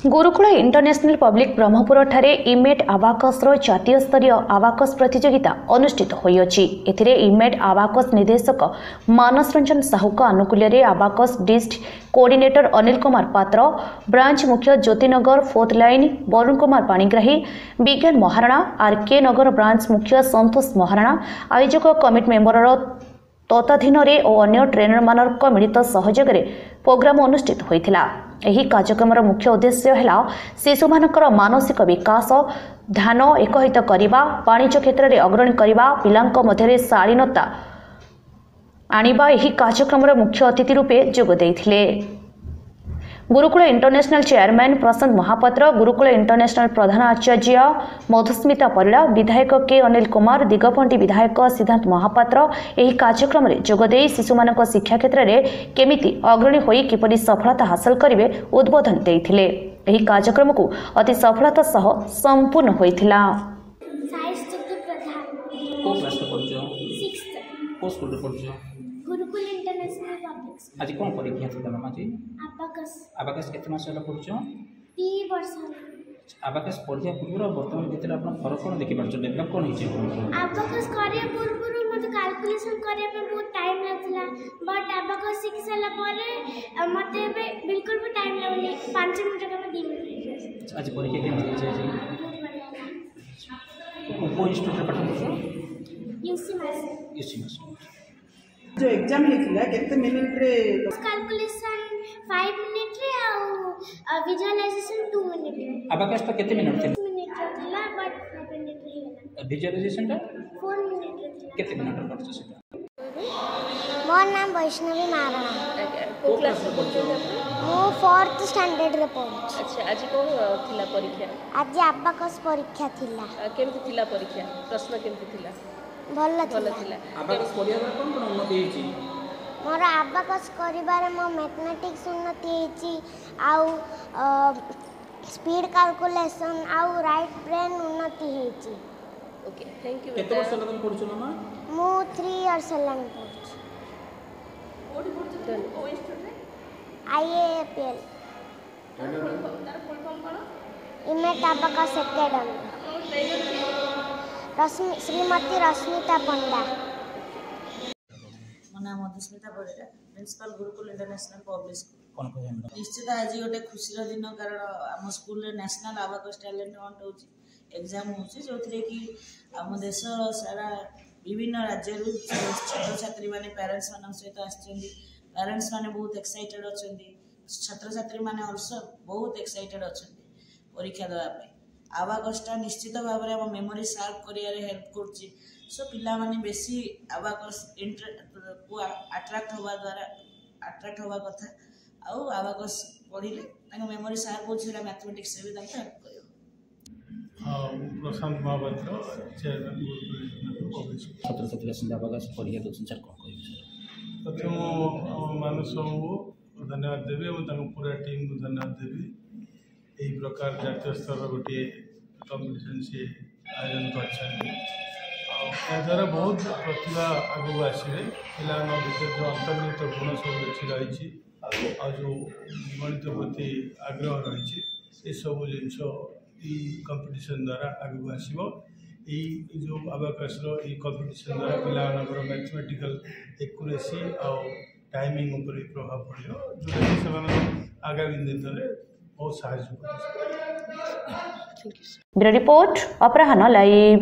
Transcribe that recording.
Gurukul international public Brahmapur ठारे इमेट आबाकस जातीय स्तरीय आबाकस प्रतियोगिता अनुष्ठित होइछि। एथिरे इमेट आबाकस निर्देशक मानस रंजन साहू का आनुकूल्य आबाकस डिस्ट कोऑर्डिनेटर अनिल कुमार पात्र, ब्रांच मुख्य ज्योतिनगर फोर्थ लाइन वरुण कुमार पाणिग्राही, विज्ञान महाराणा, आरके नगर ब्रांच मुख्य संतोष महाराणा, आयोजक कमिटी मेंबर तत्वाधीन और अन्य ट्रेनर मानक मिलित सहयोग प्रोग्राम अनुष्ठित होइथिला। एही कार्यक्रम मुख्य उद्देश्य है शिशु मानकर मानसिक विकास, ध्यान एकहित करने, वाणिज्य क्षेत्र में अग्रणी करने, पिलांक मध्य शालीनता आनिबा। एही कार्यक्रम मुख्य अतिथि रूपे जोग देइथिले। गुरुकुल इंटरनेशनल चेयरमैन प्रशांत महापात्र, गुरुकुल इंटरनेशनल प्रधान आचार्य मधुस्मिता परिड़ा, विधायक के अनिल कुमार, दिगपंटी विधायक सिद्धांत महापात्र एही कार्यक्रम में जोगदे शिशुमानक शिक्षा क्षेत्र में केमिति अग्रणी होई किपरि सफलता हासिल करिवे उद्बोधन देइथिले। एही कार्यक्रम को अति सफलता सह संपूर्ण होइथिला। Gurukul international public school. आज कौन परीक्षा थी मामा जी? आबाकस। आबाकस केते मास होला पढुछ? 3 वर्ष। आबाकस पढ़िया पूर्व वर्तमान भितर अपन फरक कोन देखि पाछो? डेवलप कोन हिचे? आबाकस करे पूर्व मते कैलकुलेशन करे पे बहुत टाइम लागला, बट आबाकस सीख साला परे मते बिल्कुल भी टाइम लागले। 5 मिनट के में 2 मिनट। आज परीक्षा केम होई छै जी? को इंस्टीट्यूट रे पढ़ा पछो? यूसी मास। यूसी मास जो एग्जाम हेतिला केते मिनिट रे? कैलकुलेशन 5 मिनट रे आ विजुअलाइजेशन 2 मिनट रे। आबाकस तो केते मिनट थे? 2 मिनट थिला, बट 5 मिनट रे होला। विजुअलाइजेशन टा 4 मिनट रे थिला। केते मिनट रे पढ़छ सेटा? मोर नाम वैष्णवी महाराणा। को क्लास रे पढ़छ? मो 4th स्टैंडर्ड रे पढ़छ। अच्छा, आज कोन थिला परीक्षा? आज आबाकस परीक्षा थिला। केमति थिला परीक्षा? प्रश्न केमति थिला? भल थिला। आबाकस पढ़िया कोन कोन उन्नति हेछि? मोर आबाकस करिबारे मो मैथमेटिक्स उन्नति हेछि, आउ स्पीड कैलकुलेशन आउ राइट ब्रेन उन्नति हेछि। Okay, thank you. केते वर्ष लगन पढ़छ मामा? मो 3 इयर्स लगन पढ़छ। कोडी पढ़छ? ओ इंस्टीट्यूट रे? IAAPL। तार फुल फॉर्म कोन? इमेट आबाकस एकेडमी। श्रीमती रश्मिता पंडा। मो नाम Madhusmita Parida, principal Gurukul international public school. कोन कहै हमरा? निश्चित आज गोटे खुशी दिन, कारण आम स्कूल रे नेशनल आबाकस टैलेंट हंट होची, एग्जाम होची, जो थरे कि आम देश सारा विभिन्न राज्य छात्र छात्री माने पेरेंट्स मान सहित आछंदी। पेरेंट्स माने बहुत एक्साइटेड अछंदी, छात्र छात्री माने आल्सो बहुत एक्साइटेड अछंदी परीक्षा देवा पे। आबाकसटा निश्चित भाव में आम मेमोरी शार्प करियारे हेल्प करछि। सो पिला माने बेसी आबाकस को अट्रैक्ट होवा कथा, आउ आबाकस पढ़िले तांको मेमोरी शार्प हो छिला, मैथमेटिक्स से भी तांको हेल्प करियो। Prashant Mahapatra, chairman Gurukul public school. छात्र छात्री आसन आबाकस पढ़िया दोसन सर कोन कहै? प्रथम मानस को धन्यवाद देवी और तांको पूरा टीम को धन्यवाद देवी। यही प्रकार जातीय स्तर गोटे कॉम्पिटिशन से आयोजन कर बहुत प्रतिभा आगू आसवे। पिला भर जो अंतर्निहित गुण सब लुचि रही और जो गणित प्रति आग्रह रही, ये सब जिनस कंपटीशन द्वारा आगू आसो। जो आबाकस कंपटीशन द्वारा पिला मैथमेटिकल एक्यूरेसी और टाइमिंग उपर प्रभाव पड़ो, जो आगामी दिन में बहुत साहाय्य। ब्यूरो रिपोर्ट अपराह्न लाइव।